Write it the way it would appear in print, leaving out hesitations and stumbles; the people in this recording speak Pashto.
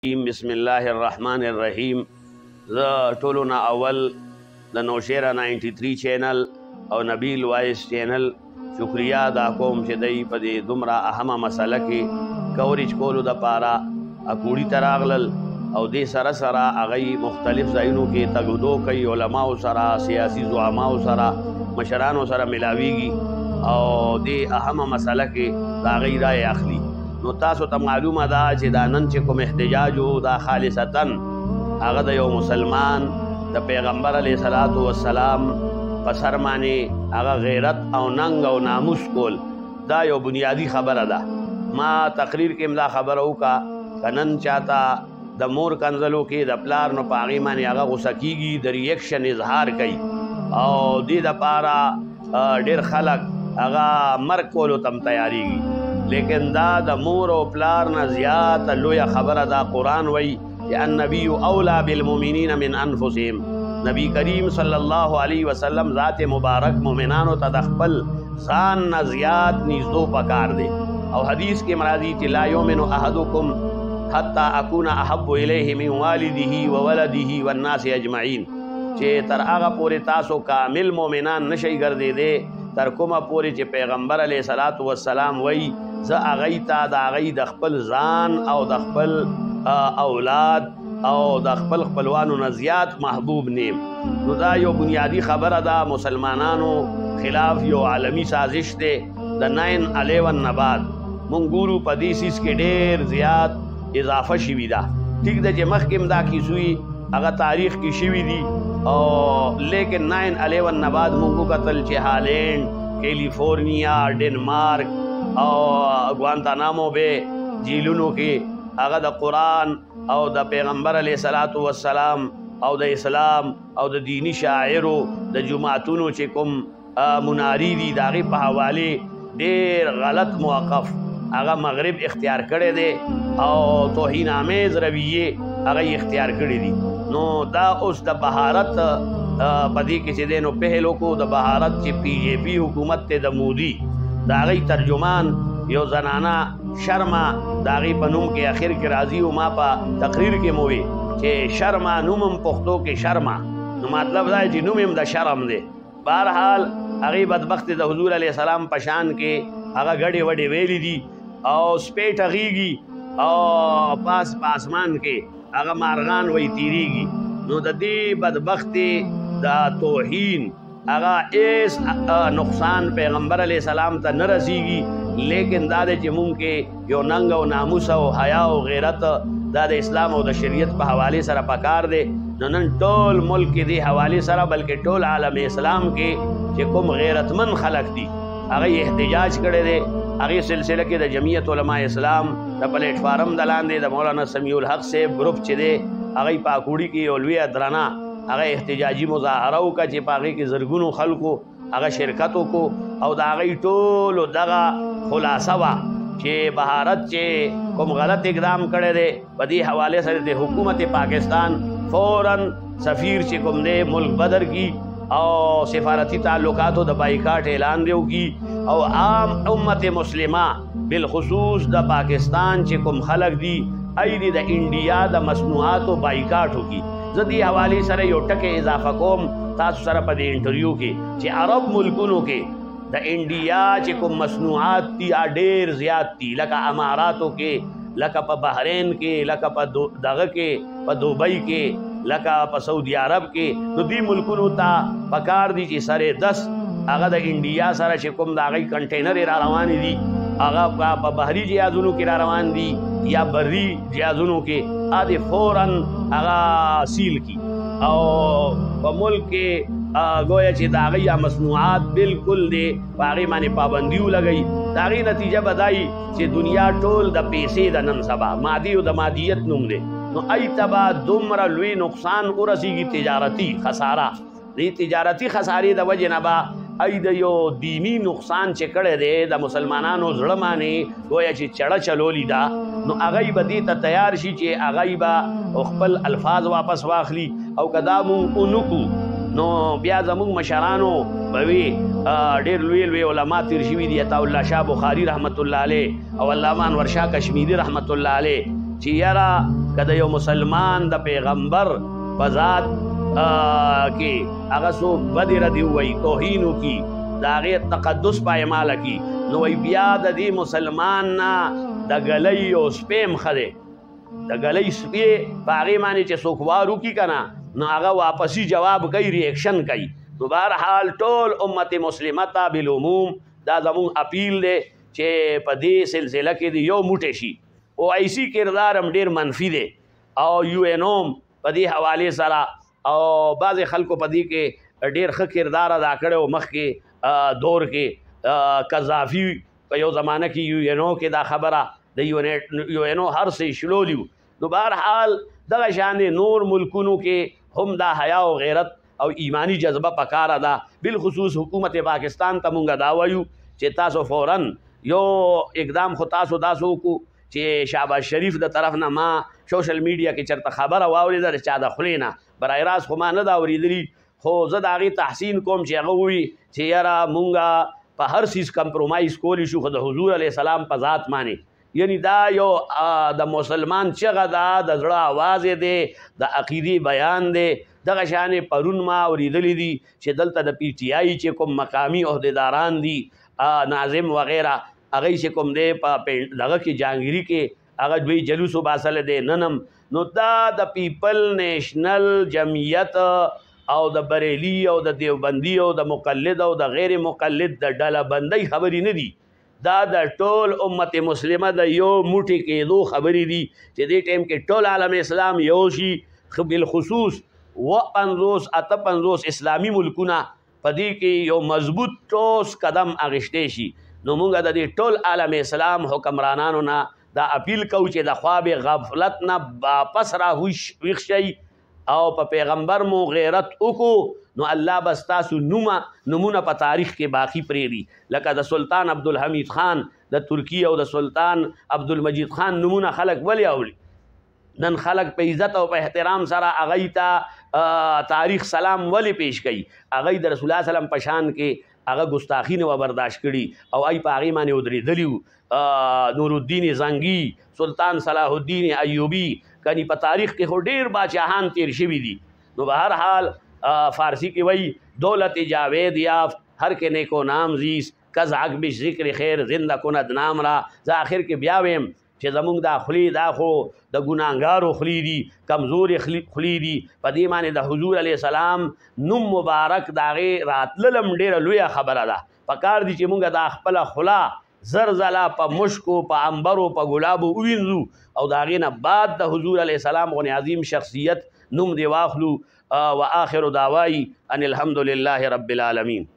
بسم الله الرحمن الرحیم. زه ټولو نه اول د نوشیره 93 چینل او نبیل وایس چینل شکریا ادا کوم چې دوی په دې دومره اهمه مسله کې کوریج کولو دپاره اکوړي ته راغلل او دې سره سره هغوی مختلف ځایونو کې تګودو کوي، علماو سره، سیاسي زعماو سره، مشرانو سره ملاویږي او دې اهمه مسله کې د هغوی رای اخلي. نو تاسو ته معلومه ده چې دا نن چې کوم احتجاج و دا خالصتا هغه د یو مسلمان د پیغمبر علیه صلات وسلام په سر باندې هغه غیرت او ننګ او ناموس کول دا یو بنیادی خبره ده. ما تقریر کې امدا خبره وکړه که نن چاته د مور کنځلو کې د پلار نو په هغې باندې هغه غوسه کېږي، د ریئکشن اظهار کوي او دې دپاره ډېر خلک هغه مرګ کولو ته هم تیارېږي. لیکن دا د مور او پلار نه زیات لویه خبره دا قرآن وی چې النبی اولا بالمؤمنین من انفسهم. نبی کریم صلی الله علیه وسلم ذات مبارک مؤمنانو ته د خپل ځان نه زیات نږدو پکار دی او حدیث کې مرادی چې لا یؤمن احدکم حتی اکون احب الیه من والده وولده والناس اجمعین، چې تر هغه پورې تاسو کامل مؤمنان نشئ ګرځېدی تر کومه پورې چې پیغمبر علیه صلات وسلام وی زه هغوی ته د هغوی د خپل ځان او د خپل اولاد او د خپل خپلوانو نه زیات محبوب نیم. نو دا یو بنیادی خبره ده. مسلمانانو خلاف یو عالمی سازش دی د 9/11 نه بعد مونږ ګورو په دې سیز کې ډېر زیات اضافه شوي ده. ټیک ده چې مخکې هم دا کیسوي هغه تاریخ کې شوي دي او لیکن 9/11 نه بعد مونږ وکتل چې هالینډ، کیلیفورنیا، ډنمارک او ګوانتانامو به جیلونو کې هغه د قرآن او د پیغمبر علیه صلات وسلام او د اسلام او د دینی شاعرو د جماعتونو چې کوم مناری دي د هغې په حوالې ډېر غلط موقف هغه مغرب اختیار کړی دی او توهین آمیز رویې هغه اختیار کړی دي. نو دا اوس د بهارت په دې کې چې دی نو پهل وکړو د بهارت چې PJP حکومت ته د مودي د هغې ترجمان یو زنانه شرما د هغې په نوم کې اخر کې راځي او ما په تقریر کې مو وی چې شرما نوم هم پښتو کې شرما، نو مطلب دا چې نوم هم د شرم دی. بهرحال هغې بدبخت د حضور علیه السلام په شان کې هغه ګډې وډې ویلي دي او سپې ټغېږي او پاس په اسمان کې هغه مارغان وی تیریږي. نو د دې بدبختې د توهین هغه ایس نقصان پیغمبر علیه السلام ته نه رسیږي، لیکن دا دی چې مونږ کې یو ننګ او ناموس او حیا او غیرت دا د اسلام او د شریعت په حوالې سره پکار دی. نو نن ټول ملک کې دې حوالې سره بلکې ټول عالم اسلام کې چې کوم غیرتمن خلک دي هغه احتجاج کړی دی. هغې سلسله کې د جمعیت علماء اسلام د پلیټ فارم د لاندې د مولانا سمیع الحق صاحب گروپ چې دی هغې په اکوړي کې یو لویه درنه هغه احتجاجي مظاهره وکړه چې په هغې کې زرګونو خلکو هغه شرکت وکړو او د هغې ټولو دغه خلاصه وه چې بهارت چې کوم غلط اقدام کړی دی په دې حوالې سره د حکومت پاکستان فوراً سفیر چې کوم دی ملک بدر کی او سفارتی تعلقاتو د بایکاټ اعلان دی وکړي او عام امت مسلمه بالخصوص د پاکستان چې کوم خلک دي ای د انډیا د مصنوعاتو بایکاټ وکړي. زه دې حوالې سره یو ټکی اضافه کوم تاسو سره په دې انټرویو کې چې عرب ملکونو کې د انډیا چې کوم مصنوعات دي ډېر زیات دي، لکه اماراتو کې، لکه په بحرین کې، لکه په دغه کې په دوبۍ کې، لکه په سعودي عرب کې. نو دې ملکونو ته پکار دي چې سره 10 هغه د انډیا سره چې کوم د هغې کنټینر را روانې دي هغه په بحري جهازونو کې را روان دي یا بري جهازونو کې هغه فوراً هغه سیل کی او په ملک کې گویا چې د هغې مصنوعات بالکل دی په هغې باندې پابندي ولګوي. د هغې نتیجه به دا چې دنیا ټول د پیسې د نن سبا مادي او د مادیت نوم دی. نو ای ته به دومره لوی نقصان ورسیږي تجارتي خساره. دې تجارتي خسارې د وجې نه به ای د یو دینی نقصان چې کړی دی د مسلمانانو زړه باندې گویا چې چړه چلولي ده، نو هغوی به دې ته تیار شي چې هغوی به خپل الفاظ واپس واخلي او که دا مونږ ونکړو نو بیا زمونږ مشرانو به وي ډېر لوی لوی علما تیر شوي دي، عطا الله شاه بخاري رحمت الله علیه او علامه انور شاه کشمیری رحمت الله علیه چې یاره که د یو مسلمان د پیغمبر په ذات کې هغه څوک بدې ردې ووایي، توهین وکړي، د هغې تقدس پایماله کړي، نو وایي بیا د دې مسلمان نه د ګلۍ او سپی هم ښه دی. د ګلۍ سپی په هغې باندې چې څوک وار وکړي که نه، نو هغه واپسي جواب کوي، ریئکشن کوي. نو بهرحال ټول امت مسلمه ته بالعموم دا زمونږ اپیل دی چې په دې سلسله کې د یو موټی شي. او ایسي کردار هم ډېر منفي دی او یو این اوم په دې حوالې سره او بعضې خلکو په دې کې ډېر ښه کردار ادا کړی و. مخکې دور کې قذافي په یو زمانه کې یو این او کې دا خبره د یو این او هر څه شلولي وو. نو بهرحال دغه شانې نور ملکونو کې هم دا حیا او غیرت او ایمانی جذبه پکاره ده. بالخصوص حکومت پاکستان ته مونږ دا وایو چې تاسو فوراً یو اقدام خو تاسو داسې وکړو چې شهباز شریف د طرف نه ما سوشل میډیا کې چېرته خبره واورېده د چا د خولې نه، برای راست خو ما نه ده اورېدلي، خو زه د هغې تحسین کوم چې هغه ووایي چې یاره مونږ په هر څیز کمپرومایز کولی شو خو د حضور علیه السلام په ذات باندې. یعنی دا یو د مسلمان چغه ده، د زړه آواز دی، د عقیدې بیان دی. دغه شانې پرون ما اورېدلی دي چې دلته د پی ټي آی چې کوم مقامي عهدیداران دي، ناظم وغیره، هغوی چې کوم دی په دغه کې جهانګیري کې هغه دوی جلوس وباسلی دی ننم. نو دا د پیپل نیشنل جمعیت او د بریلی او د دیوبندي او د مقلد او د غیر مقلد د ډله بندۍ خبرې نه دي، دا د ټول امت مسلمه د یو موټی کېدو خبرې دي چې دې ټایم کې ټول عالم اسلام یو شي. بالخصوص 58 اسلامي ملکونه په دې کې یو مضبوط ټوس قدم اخیستی شي. نو مونږ د دې ټول عالم اسلام حکمرانانو نه دا اپیل کوو چې د خواب غفلت نه واپس را ویښ شئ او په پیغمبر مو غیرت وکړو، نو الله بس تاسو نمونه په تاریخ کې باقی پرېږدي. لکه د سلطان عبدالحمید خان د ترکیې او د سلطان عبدالمجید خان نمونه خلک ولې اوري؟ نن خلک په عزت او په احترام سره هغوی ته تاریخ سلام ولې پیش کوي؟ هغوی د رسول الله سلم په شان کې هغه ګستاخي نه و برداشت کړي او ای په هغې باندې ودرېدلي وو. نورالدین زنګي، سلطان صلاح الدین ایوبي، کني په تاریخ کې خو ډېر باچاهان تیر شوي دي. نو بهرحال فارسی کې وایي دولت جاوید یافت هر کې نیکو نام زیست کز عقبش ذکر خیر زنده کند نام را. زه آخر کې بیا ویم چې زمونږ دا خولې دا خو د ګناهګارو خولې دي، کمزورې خولې دي. په دې باندې د حضور علیه السلام نوم مبارک د هغې راتللم ډېره لویه خبره ده. پکار دي چې مونږ دا خپله خوله زر ځله په مشکو، په عنبرو، په ګلابو ووینځو او د هغې نه بعد د حضور علیه السلام غونې عظیم شخصیت نوم دې واخلو. و آخر دعوایی ان الحمد لله رب العالمین.